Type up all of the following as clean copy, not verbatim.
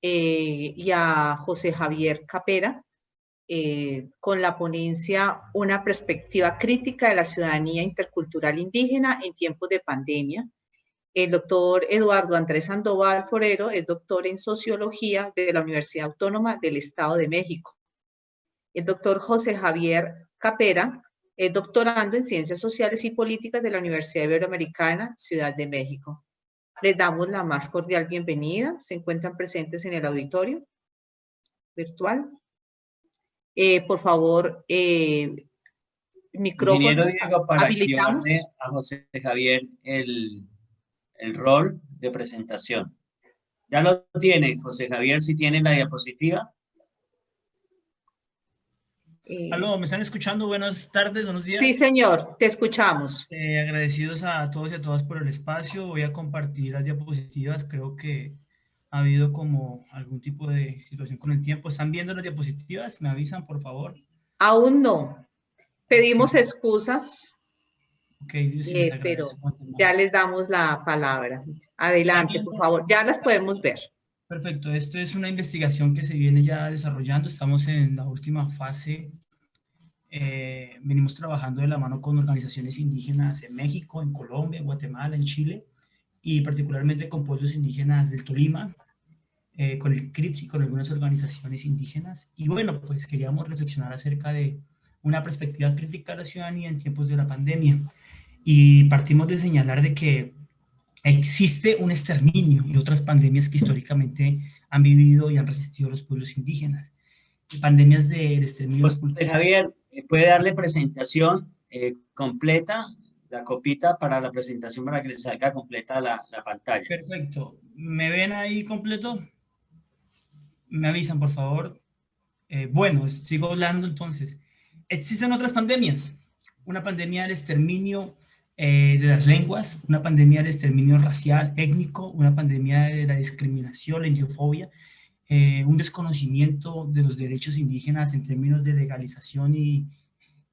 y a José Javier Capera, con la ponencia Una perspectiva crítica de la ciudadanía intercultural indígena en tiempos de pandemia. El doctor Eduardo Andrés Sandoval Forero es doctor en Sociología de la Universidad Autónoma del Estado de México. El doctor José Javier Capera es doctorando en Ciencias Sociales y Políticas de la Universidad Iberoamericana, Ciudad de México. Les damos la más cordial bienvenida. Se encuentran presentes en el auditorio virtual. Por favor, Ingeniero micrófonos Diego, para habilitamos. activarle a José Javier el rol de presentación. Ya lo tiene, José Javier, si tiene la diapositiva. Aló, ¿me están escuchando? Buenas tardes, buenos días. Sí, señor, te escuchamos. Agradecidos a todos y a todas por el espacio. Voy a compartir las diapositivas. Creo que ha habido como algún tipo de situación con el tiempo. ¿Están viendo las diapositivas? ¿Me avisan, por favor? Aún no. Pedimos excusas, pero ya les damos la palabra. Adelante, por favor. Ya las podemos ver. Perfecto. Esto es una investigación que se viene ya desarrollando. Estamos en la última fase. Venimos trabajando de la mano con organizaciones indígenas en México, en Colombia, en Guatemala, en Chile, y particularmente con pueblos indígenas del Tolima, con el CRIPS y con algunas organizaciones indígenas. Y bueno, pues queríamos reflexionar acerca de una perspectiva crítica de la ciudadanía en tiempos de la pandemia. Y partimos de señalar de que existe un exterminio y otras pandemias que históricamente han vivido y han resistido los pueblos indígenas. Pandemias del exterminio. José Javier, ¿puede darle presentación completa, la copita para la presentación para que les salga completa la pantalla? Perfecto. ¿Me ven ahí completo? Me avisan, por favor. Bueno, sigo hablando entonces. Existen otras pandemias. Una pandemia del exterminio de las lenguas, una pandemia del exterminio racial, étnico, una pandemia de la discriminación, la indiofobia, un desconocimiento de los derechos indígenas en términos de legalización y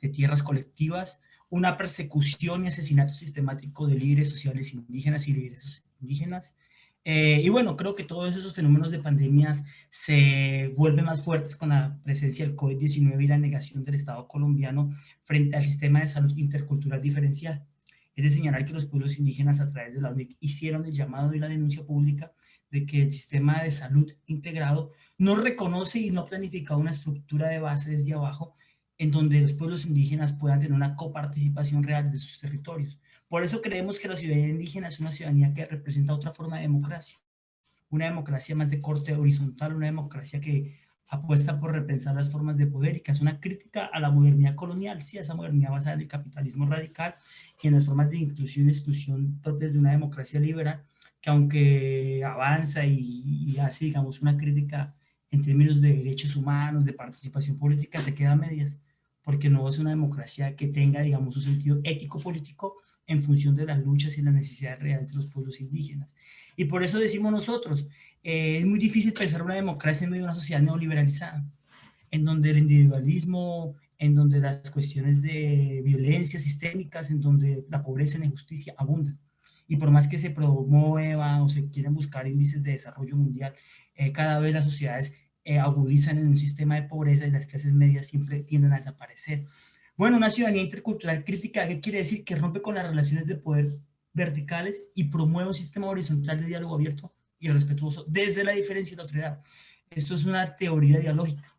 de tierras colectivas, una persecución y asesinato sistemático de líderes sociales indígenas y líderes indígenas. Y bueno, creo que todos esos fenómenos de pandemias se vuelven más fuertes con la presencia del COVID-19 y la negación del Estado colombiano frente al sistema de salud intercultural diferencial. Es de señalar que los pueblos indígenas a través de la UNIC hicieron el llamado y la denuncia pública de que el sistema de salud integrado no reconoce y no planifica una estructura de base desde abajo en donde los pueblos indígenas puedan tener una coparticipación real de sus territorios. Por eso creemos que la ciudadanía indígena es una ciudadanía que representa otra forma de democracia, una democracia más de corte horizontal, una democracia que apuesta por repensar las formas de poder y que hace una crítica a la modernidad colonial, sí, a esa modernidad basada en el capitalismo radical y en las formas de inclusión y exclusión propias de una democracia liberal, que aunque avanza y hace, digamos, una crítica en términos de derechos humanos, de participación política, se queda a medias, porque no es una democracia que tenga, digamos, un sentido ético-político en función de las luchas y las necesidades reales de los pueblos indígenas. Y por eso decimos nosotros, es muy difícil pensar una democracia en medio de una sociedad neoliberalizada, en donde el individualismo, en donde las cuestiones de violencia sistémicas, en donde la pobreza y la injusticia abundan. Y por más que se promueva o se quieren buscar índices de desarrollo mundial, cada vez las sociedades agudizan en un sistema de pobreza y las clases medias siempre tienden a desaparecer. Bueno, una ciudadanía intercultural crítica, ¿qué quiere decir? Que rompe con las relaciones de poder verticales y promueve un sistema horizontal de diálogo abierto y respetuoso desde la diferencia y la otredad. Esto es una teoría dialógica.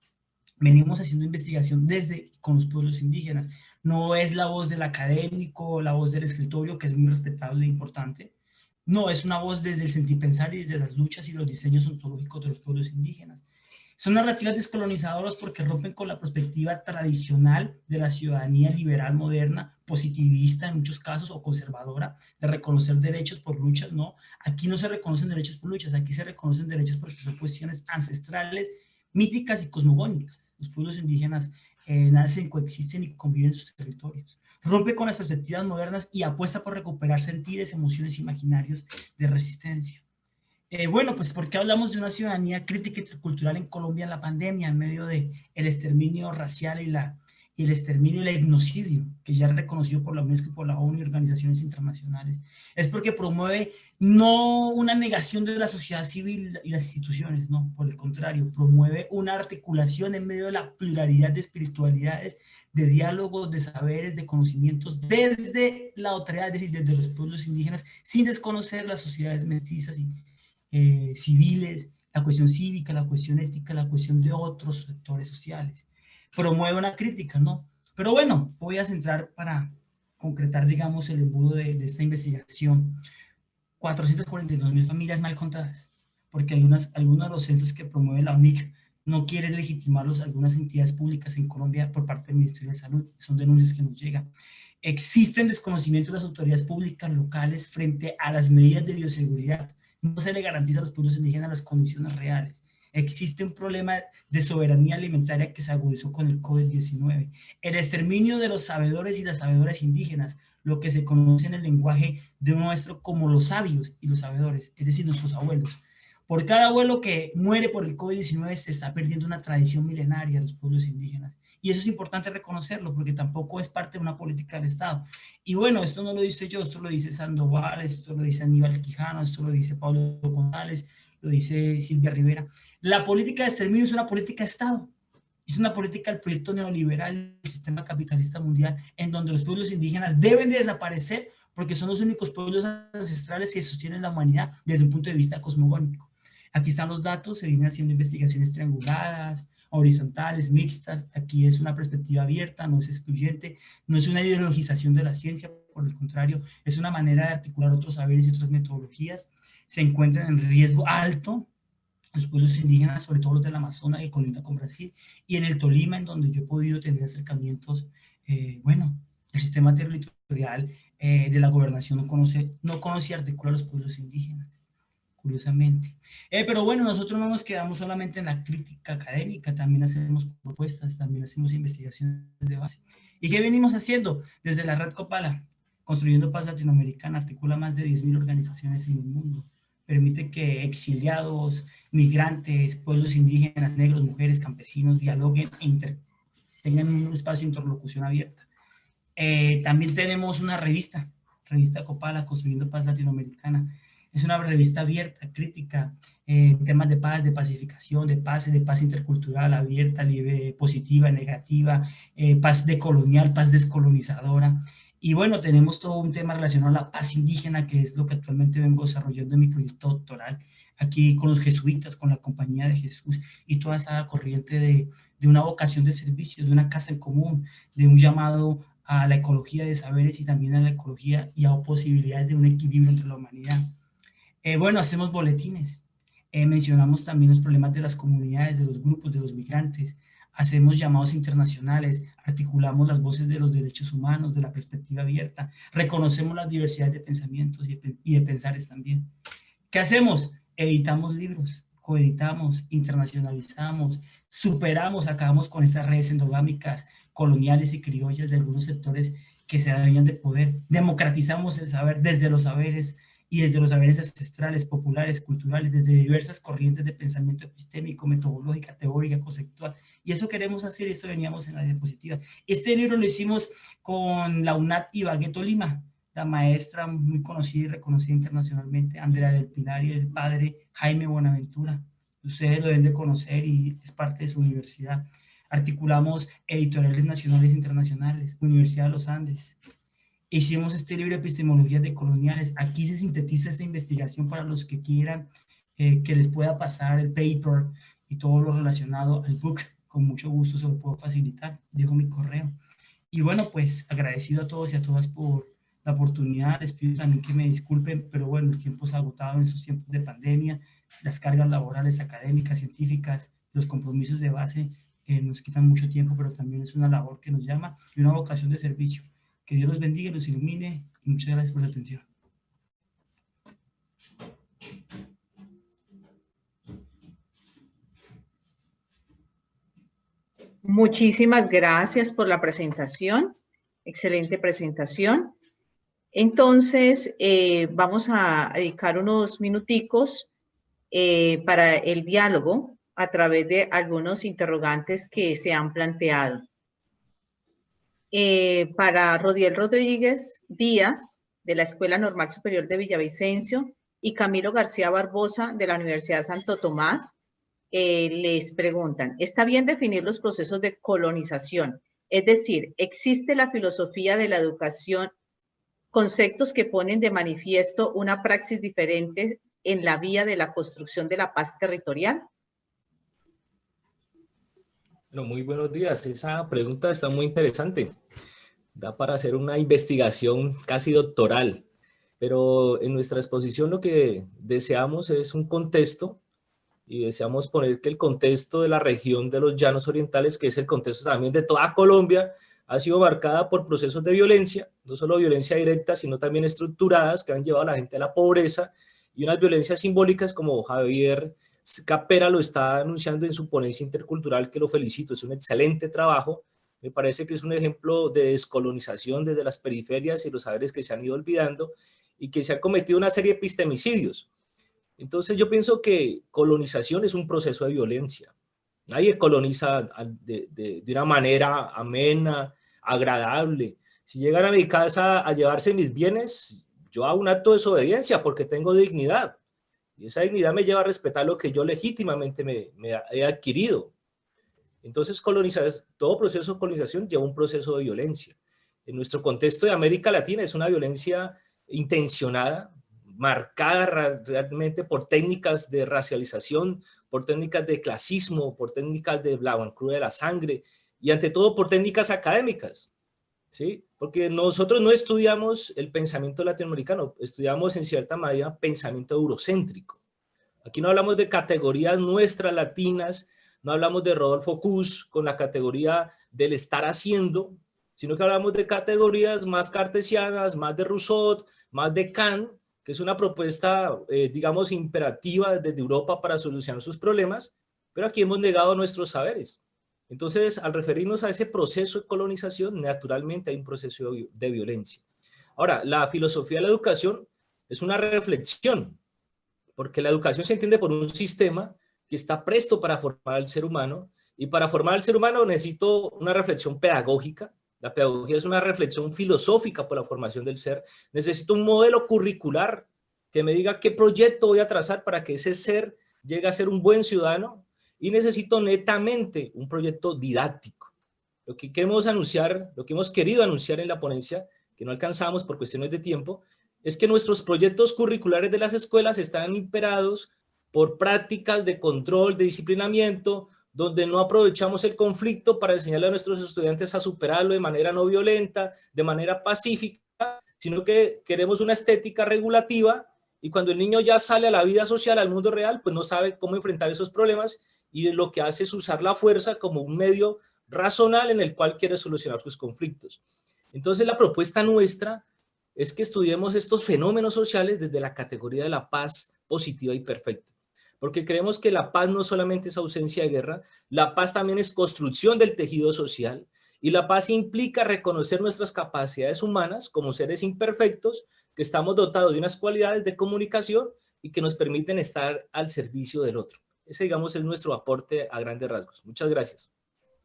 Venimos haciendo investigación desde con los pueblos indígenas. No es la voz del académico, la voz del escritorio, que es muy respetable e importante. No, es una voz desde el sentir pensar y desde las luchas y los diseños ontológicos de los pueblos indígenas. Son narrativas descolonizadoras porque rompen con la perspectiva tradicional de la ciudadanía liberal moderna, positivista en muchos casos o conservadora, de reconocer derechos por luchas. No, aquí no se reconocen derechos por luchas, aquí se reconocen derechos porque son cuestiones ancestrales, míticas y cosmogónicas. Los pueblos indígenas nacen, coexisten y conviven en sus territorios. Rompe con las perspectivas modernas y apuesta por recuperar sentires, emociones, imaginarios de resistencia. Bueno, pues ¿por qué hablamos de una ciudadanía crítica y intercultural en Colombia en la pandemia, en medio del exterminio racial y el exterminio y el etnocidio, que ya es reconocido por la UNESCO y por la ONU y organizaciones internacionales, es porque promueve no una negación de la sociedad civil y las instituciones, no, por el contrario, promueve una articulación en medio de la pluralidad de espiritualidades, de diálogos, de saberes, de conocimientos, desde la otredad, es decir, desde los pueblos indígenas, sin desconocer las sociedades mestizas y civiles, la cuestión cívica, la cuestión ética, la cuestión de otros sectores sociales. Promueve una crítica, ¿no? Pero bueno, voy a centrar para concretar, digamos, el embudo de esta investigación. 442.000 familias mal contadas, porque algunos de los censos que promueve la UNIC no quieren legitimarlos algunas entidades públicas en Colombia por parte del Ministerio de Salud, son denuncias que nos llegan. Existen desconocimientos de las autoridades públicas locales frente a las medidas de bioseguridad, no se le garantiza a los pueblos indígenas las condiciones reales. Existe un problema de soberanía alimentaria que se agudizó con el COVID-19. El exterminio de los sabedores y las sabedoras indígenas, lo que se conoce en el lenguaje de nuestro como los sabios y los sabedores, es decir, nuestros abuelos. Por cada abuelo que muere por el COVID-19 se está perdiendo una tradición milenaria de los pueblos indígenas. Y eso es importante reconocerlo porque tampoco es parte de una política del Estado. Y bueno, esto no lo dice yo, esto lo dice Sandoval, esto lo dice Aníbal Quijano, esto lo dice Pablo González, lo dice Silvia Rivera. La política de exterminio es una política de Estado. Es una política del proyecto neoliberal del sistema capitalista mundial en donde los pueblos indígenas deben de desaparecer porque son los únicos pueblos ancestrales que sostienen la humanidad desde un punto de vista cosmogónico. Aquí están los datos, se vienen haciendo investigaciones trianguladas, horizontales, mixtas. Aquí es una perspectiva abierta, no es excluyente, no es una ideologización de la ciencia, por el contrario, es una manera de articular otros saberes y otras metodologías. Se encuentran en riesgo alto los pueblos indígenas, sobre todo los del Amazonas que colinda con Brasil, y en el Tolima, en donde yo he podido tener acercamientos. Bueno, el sistema territorial de la gobernación no conoce y articula a los pueblos indígenas, curiosamente. Pero bueno, nosotros no nos quedamos solamente en la crítica académica, también hacemos propuestas, también hacemos investigaciones de base. ¿Y qué venimos haciendo? Desde la Red Copala, Construyendo Paz Latinoamericana, articula más de 10.000 organizaciones en el mundo. Permite que exiliados, migrantes, pueblos indígenas, negros, mujeres, campesinos dialoguen e tengan un espacio de interlocución abierta. También tenemos una revista Copala, Construyendo Paz Latinoamericana. Es una revista abierta, crítica, temas de paz, de pacificación, de paz intercultural, abierta, libre, positiva, negativa, paz decolonial, paz descolonizadora. Y bueno, tenemos todo un tema relacionado a la paz indígena, que es lo que actualmente vengo desarrollando en mi proyecto doctoral, aquí con los jesuitas, con la Compañía de Jesús, y toda esa corriente de una vocación de servicio, de una casa en común, de un llamado a la ecología de saberes y también a la ecología y a posibilidades de un equilibrio entre la humanidad. Bueno, hacemos boletines, mencionamos también los problemas de las comunidades, de los grupos, de los migrantes, hacemos llamados internacionales, articulamos las voces de los derechos humanos, de la perspectiva abierta, reconocemos la diversidad de pensamientos y de pensares también. ¿Qué hacemos? Editamos libros, coeditamos, internacionalizamos, superamos, acabamos con esas redes endogámicas, coloniales y criollas de algunos sectores que se adueñan de poder, democratizamos el saber desde los saberes y desde los saberes ancestrales, populares, culturales, desde diversas corrientes de pensamiento epistémico, metodológica, teórica, conceptual, y eso queremos hacer, y eso veníamos en la diapositiva. Este libro lo hicimos con la UNAT Ibagué Tolima, la maestra muy conocida y reconocida internacionalmente, Andrea del Pilar, y el padre Jaime Buenaventura. Ustedes lo deben de conocer y es parte de su universidad. Articulamos editoriales nacionales e internacionales, Universidad de los Andes. Hicimos este libro de epistemologías decoloniales. Aquí se sintetiza esta investigación para los que quieran que les pueda pasar el paper y todo lo relacionado al book. Con mucho gusto se lo puedo facilitar. Dejo mi correo. Y bueno, pues agradecido a todos y a todas por la oportunidad. Les pido también que me disculpen, pero bueno, el tiempo se ha agotado en estos tiempos de pandemia. Las cargas laborales, académicas, científicas, los compromisos de base nos quitan mucho tiempo, pero también es una labor que nos llama y una vocación de servicio. Que Dios los bendiga y los ilumine, y muchas gracias por su atención. Muchísimas gracias por la presentación, excelente presentación. Entonces, vamos a dedicar unos minuticos para el diálogo a través de algunos interrogantes que se han planteado. para Rodiel Rodríguez Díaz, de la Escuela Normal Superior de Villavicencio, y Camilo García Barbosa, de la Universidad Santo Tomás, les preguntan, ¿está bien definir los procesos de colonización? Es decir, ¿existe la filosofía de la educación, conceptos que ponen de manifiesto una praxis diferente en la vía de la construcción de la paz territorial? Bueno, muy buenos días. Esa pregunta está muy interesante. Da para hacer una investigación casi doctoral, pero en nuestra exposición lo que deseamos es un contexto y deseamos poner que el contexto de la región de los Llanos Orientales, que es el contexto también de toda Colombia, ha sido marcada por procesos de violencia, no solo violencia directa, sino también estructuradas que han llevado a la gente a la pobreza y unas violencias simbólicas como Javier Capera lo está anunciando en su ponencia intercultural, que lo felicito, es un excelente trabajo. Me parece que es un ejemplo de descolonización desde las periferias y los saberes que se han ido olvidando y que se ha cometido una serie de epistemicidios. Entonces yo pienso que colonización es un proceso de violencia. Nadie coloniza de una manera amena, agradable. Si llegan a mi casa a llevarse mis bienes, yo hago un acto de desobediencia porque tengo dignidad. Y esa dignidad me lleva a respetar lo que yo legítimamente me he adquirido. Entonces, todo proceso de colonización lleva un proceso de violencia. En nuestro contexto de América Latina es una violencia intencionada, marcada realmente por técnicas de racialización, por técnicas de clasismo, por técnicas de blancura de la sangre y ante todo por técnicas académicas, ¿sí? Porque nosotros no estudiamos el pensamiento latinoamericano, estudiamos en cierta medida pensamiento eurocéntrico. Aquí no hablamos de categorías nuestras latinas, no hablamos de Rodolfo Kuss con la categoría del estar haciendo, sino que hablamos de categorías más cartesianas, más de Rousseau, más de Kant, que es una propuesta, digamos, imperativa desde Europa para solucionar sus problemas, pero aquí hemos negado nuestros saberes. Entonces, al referirnos a ese proceso de colonización, naturalmente hay un proceso de violencia. Ahora, la filosofía de la educación es una reflexión, porque la educación se entiende por un sistema que está presto para formar al ser humano, y para formar al ser humano necesito una reflexión pedagógica. La pedagogía es una reflexión filosófica por la formación del ser. Necesito un modelo curricular que me diga qué proyecto voy a trazar para que ese ser llegue a ser un buen ciudadano, y necesito netamente un proyecto didáctico. Lo que queremos anunciar, lo que hemos querido anunciar en la ponencia, que no alcanzamos por cuestiones de tiempo, es que nuestros proyectos curriculares de las escuelas están imperados por prácticas de control, de disciplinamiento, donde no aprovechamos el conflicto para enseñarle a nuestros estudiantes a superarlo de manera no violenta, de manera pacífica, sino que queremos una estética regulativa, y cuando el niño ya sale a la vida social, al mundo real, pues no sabe cómo enfrentar esos problemas, y lo que hace es usar la fuerza como un medio razonal en el cual quiere solucionar sus conflictos. Entonces la propuesta nuestra es que estudiemos estos fenómenos sociales desde la categoría de la paz positiva y perfecta. Porque creemos que la paz no solamente es ausencia de guerra, la paz también es construcción del tejido social, y la paz implica reconocer nuestras capacidades humanas como seres imperfectos, que estamos dotados de unas cualidades de comunicación y que nos permiten estar al servicio del otro. Ese, digamos, es nuestro aporte a grandes rasgos. Muchas gracias.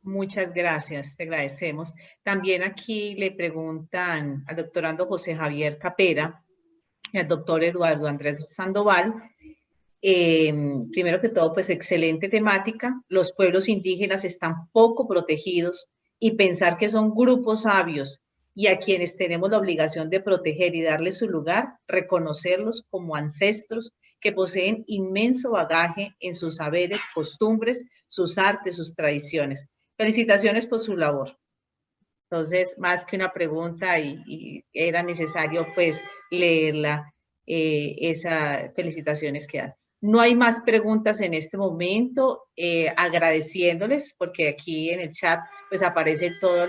Muchas gracias, te agradecemos. También aquí le preguntan al doctorando José Javier Capera y al doctor Eduardo Andrés Sandoval. Primero que todo, pues excelente temática. Los pueblos indígenas están poco protegidos, y pensar que son grupos sabios y a quienes tenemos la obligación de proteger y darles su lugar, reconocerlos como ancestros que poseen inmenso bagaje en sus saberes, costumbres, sus artes, sus tradiciones. Felicitaciones por su labor. Entonces, más que una pregunta, y era necesario pues leerla, esas felicitaciones que dan. No hay más preguntas en este momento, agradeciéndoles, porque aquí en el chat pues aparecen todos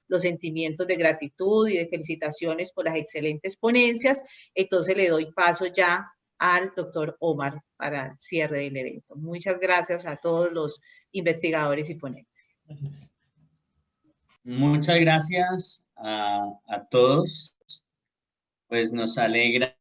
los sentimientos de gratitud y de felicitaciones por las excelentes ponencias. Entonces le doy paso ya al doctor Omar para el cierre del evento. Muchas gracias a todos los investigadores y ponentes. Muchas gracias a todos. Pues nos alegra